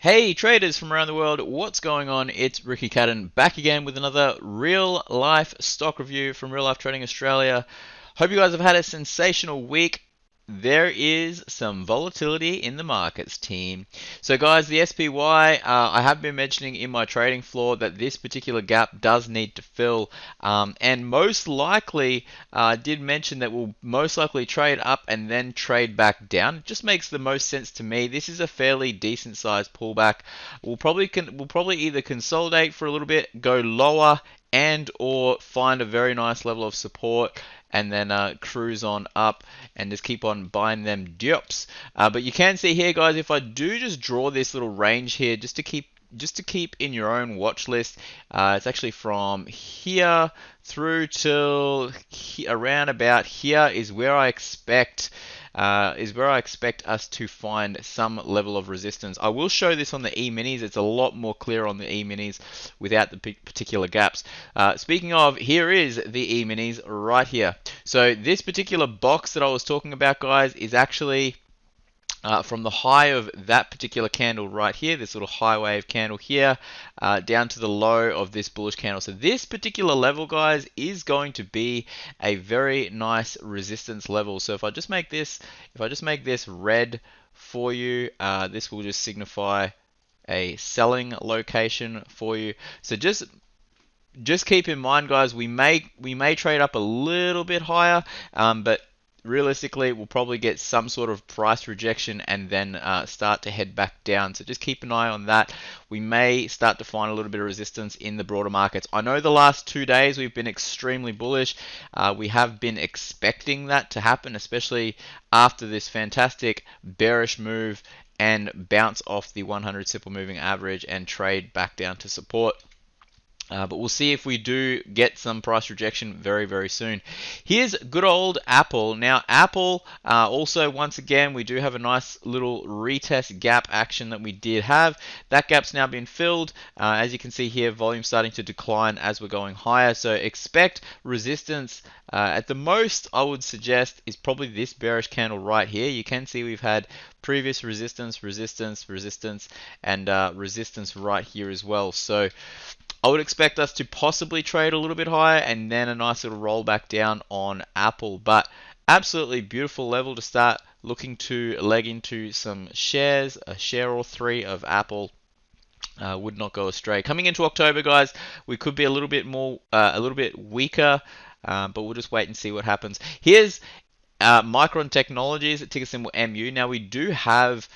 Hey traders from around the world, what's going on? It's Ricky Cadden back again with another real life stock review from Real Life Trading Australia. Hope you guys have had a sensational week. There is some volatility in the markets, team. So guys, the SPY, I have been mentioning in my trading floor that this particular gap does need to fill, and most likely did mention that we'll most likely trade up and then trade back down. It just makes the most sense to me. This is a fairly decent sized pullback. We'll probably either consolidate for a little bit, go lower, and or find a very nice level of support and then cruise on up and just keep on buying them dips. But you can see here, guys, if I do just draw this little range here, just to keep in your own watch list, it's actually from here through till around about here is where I expect us to find some level of resistance. I will show this on the E-minis. It's a lot more clear on the E-minis without the particular gaps. Speaking of, here is the E-minis right here. So this particular box that I was talking about, guys, is actually from the high of that particular candle right here, this little high wave candle here, down to the low of this bullish candle. So this particular level, guys, is going to be a very nice resistance level. So if I just make this red for you, this will just signify a selling location for you. So just keep in mind, guys, we may trade up a little bit higher, but realistically, we'll probably get some sort of price rejection and then start to head back down. So just keep an eye on that. We may start to find a little bit of resistance in the broader markets. I know the last 2 days we've been extremely bullish. We have been expecting that to happen, especially after this fantastic bearish move and bounce off the 100 simple moving average and trade back down to support. But we'll see if we do get some price rejection very, very soon. Here's good old Apple. Now, Apple, also, once again, we do have a nice little retest gap action that we did have. That gap's now been filled. As you can see here, volume starting to decline as we're going higher. So expect resistance. At the most, I would suggest, is probably this bearish candle right here. You can see we've had previous resistance, resistance, resistance, and resistance right here as well. So I would expect us to possibly trade a little bit higher and then a nice little rollback down on Apple. But absolutely beautiful level to start looking to leg into some shares, a share or three of Apple. Would not go astray. Coming into October, guys, we could be a little bit weaker, but we'll just wait and see what happens. Here's Micron Technologies, ticker symbol MU. Now we do have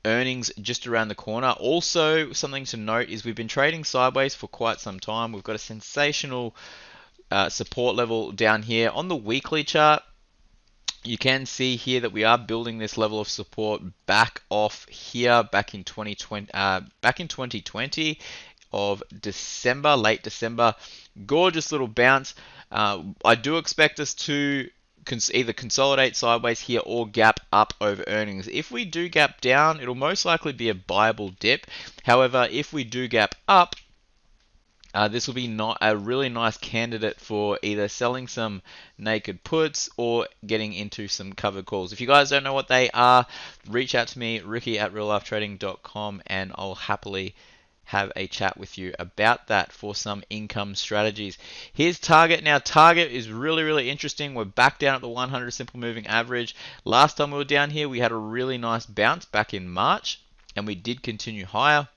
earnings just around the corner. Also, something to note is we've been trading sideways for quite some time. We've got a sensational support level down here on the weekly chart. You can see here that we are building this level of support back off here back in 2020 of December, late December. Gorgeous little bounce. I do expect us to either consolidate sideways here or gap up over earnings. If we do gap down, it'll most likely be a buyable dip. However, if we do gap up, this will be not a really nice candidate for either selling some naked puts or getting into some covered calls. If you guys don't know what they are, reach out to me, ricky@reallifetrading.com, and I'll happily have a chat with you about that for some income strategies. Here's Target. Now, Target is really, really interesting. We're back down at the 100 simple moving average. Last time we were down here, we had a really nice bounce back in March, and we did continue higher.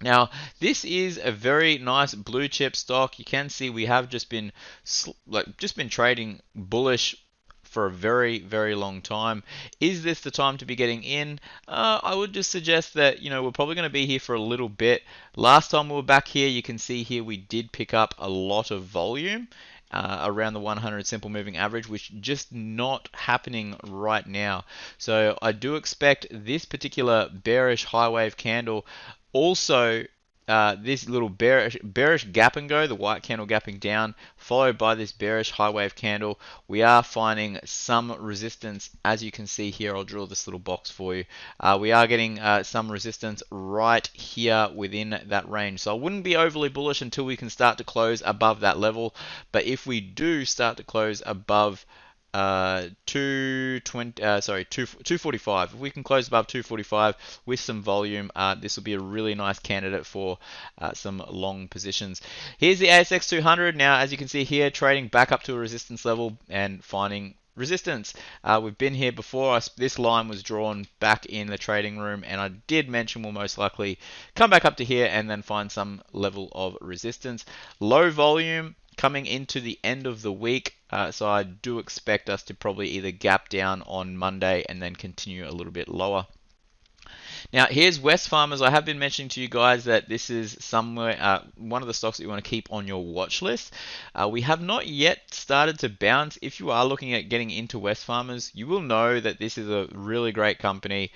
Now, this is a very nice blue chip stock. You can see we have just been trading bullish for a very, very long time. Is this the time to be getting in? I would just suggest that, we're probably going to be here for a little bit. Last time we were back here, you can see here we did pick up a lot of volume around the 100 simple moving average, which just not happening right now. So I do expect this particular bearish high wave candle, also this little bearish gap and go, the white candle gapping down, followed by this bearish high wave candle. We are finding some resistance, as you can see here. I'll draw this little box for you. We are getting some resistance right here within that range. So I wouldn't be overly bullish until we can start to close above that level. But if we do start to close above 245. If we can close above 245 with some volume, this will be a really nice candidate for some long positions. Here's the ASX 200. Now, as you can see here, trading back up to a resistance level and finding resistance. We've been here before. This line was drawn back in the trading room, and I did mention we'll most likely come back up to here and then find some level of resistance. Low volume coming into the end of the week, so I do expect us to probably either gap down on Monday and then continue a little bit lower. Now, here's Wesfarmers. I have been mentioning to you guys that this is somewhere one of the stocks that you want to keep on your watch list. We have not yet started to bounce. If you are looking at getting into Wesfarmers, you will know that this is a really great company.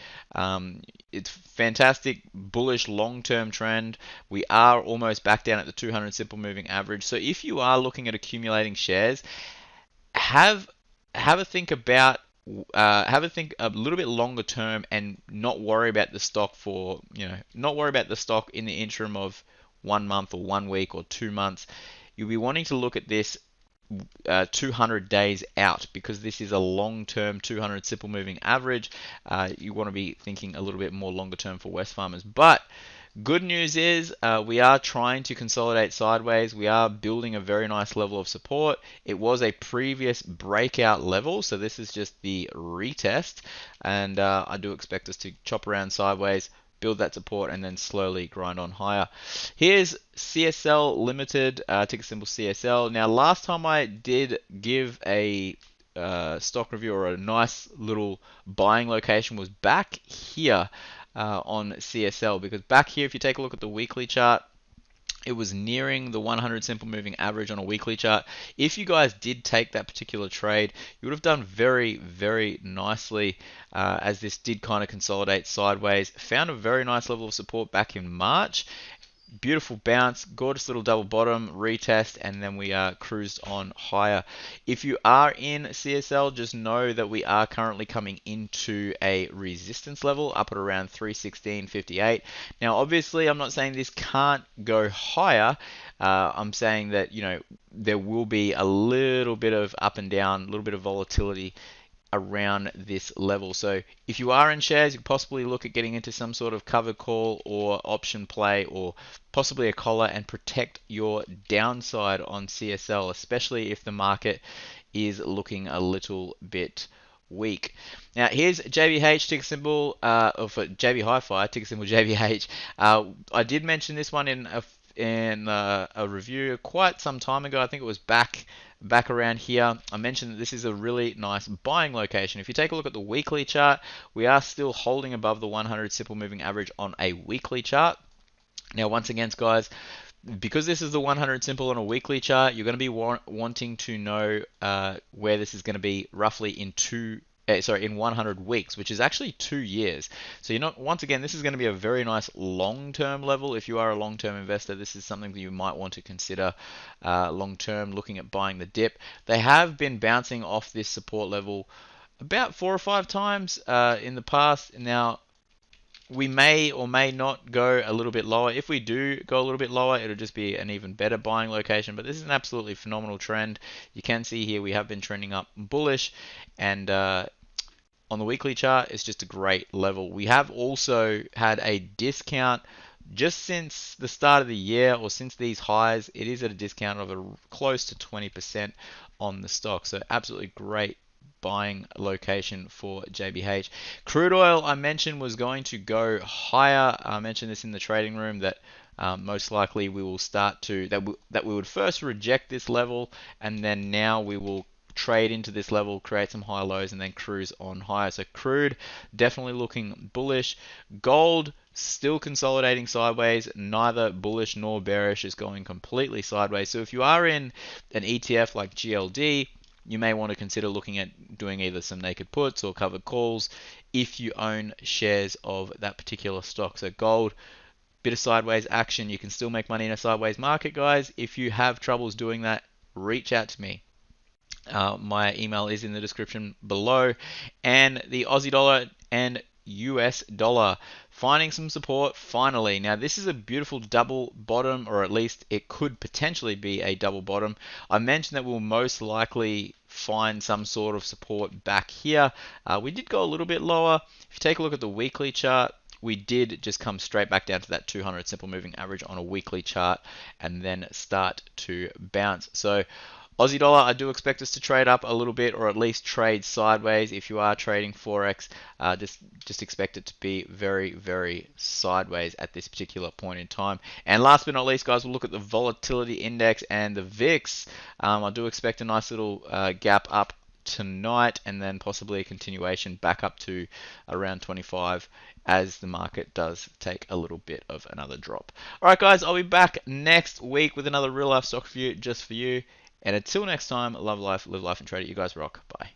It's fantastic, bullish long-term trend. We are almost back down at the 200 simple moving average. So if you are looking at accumulating shares, have a think about have a think a little bit longer term and not worry about the stock for, not worry about the stock in the interim of 1 month or 1 week or 2 months. You'll be wanting to look at this 200 days out, because this is a long-term 200 simple moving average. You want to be thinking a little bit more longer term for Wesfarmers. But good news is we are trying to consolidate sideways. We are building a very nice level of support. It was a previous breakout level, so this is just the retest, and I do expect us to chop around sideways, build that support, and then slowly grind on higher. Here's CSL Limited, ticker symbol CSL. Now, last time I did give a stock review or a nice little buying location was back here on CSL, because back here, if you take a look at the weekly chart, it was nearing the 100 simple moving average on a weekly chart. If you guys did take that particular trade, you would have done very, very nicely, as this did kind of consolidate sideways. Found a very nice level of support back in March. Beautiful bounce, gorgeous little double bottom, retest, and then we cruised on higher. If you are in CSL, just know that we are currently coming into a resistance level up at around 316.58. Now, obviously, I'm not saying this can't go higher. I'm saying that, there will be a little bit of up and down, a little bit of volatility around this level. So if you are in shares, you could possibly look at getting into some sort of covered call or option play, or possibly a collar, and protect your downside on CSL, especially if the market is looking a little bit weak. Now, here's JBH, ticker symbol, or for JB Hi-Fi, ticker symbol JBH. I did mention this one in a review quite some time ago. I think it was back around here. I mentioned that this is a really nice buying location. If you take a look at the weekly chart, we are still holding above the 100 simple moving average on a weekly chart. Now, once again, guys, because this is the 100 simple on a weekly chart, you're going to be wanting to know where this is going to be roughly in 100 weeks, which is actually 2 years. So once again, this is going to be a very nice long-term level. If you are a long-term investor, this is something that you might want to consider long-term, looking at buying the dip. They have been bouncing off this support level about 4 or 5 times in the past. Now, we may or may not go a little bit lower. If we do go a little bit lower, it'll just be an even better buying location. But this is an absolutely phenomenal trend. You can see here we have been trending up bullish, and on the weekly chart, it's just a great level. We have also had a discount just since the start of the year, or since these highs. It is at a discount of close to 20% on the stock. So absolutely great buying location for JBH. Crude oil, I mentioned, was going to go higher. I mentioned this in the trading room that most likely we will start to, that we would first reject this level, and then now we will trade into this level, create some high lows, and then cruise on higher. So crude definitely looking bullish. Gold still consolidating sideways, neither bullish nor bearish, is going completely sideways. So if you are in an ETF like GLD, you may want to consider looking at doing either some naked puts or covered calls if you own shares of that particular stock. So gold, bit of sideways action. You can still make money in a sideways market, guys. If you have troubles doing that, reach out to me. My email is in the description below. And the Aussie dollar and US dollar. Finding some support finally. Now this is a beautiful double bottom, or at least it could potentially be a double bottom. I mentioned that we'll most likely find some sort of support back here. We did go a little bit lower. If you take a look at the weekly chart, we did just come straight back down to that 200 simple moving average on a weekly chart and then start to bounce. So Aussie dollar, I do expect us to trade up a little bit, or at least trade sideways. If you are trading forex, just expect it to be very, very sideways at this particular point in time. And last but not least, guys, we'll look at the volatility index and the VIX. I do expect a nice little gap up tonight, and then possibly a continuation back up to around 25 as the market does take a little bit of another drop. All right, guys, I'll be back next week with another real life stock review just for you. And until next time, love life, live life, and trade it. You guys rock. Bye.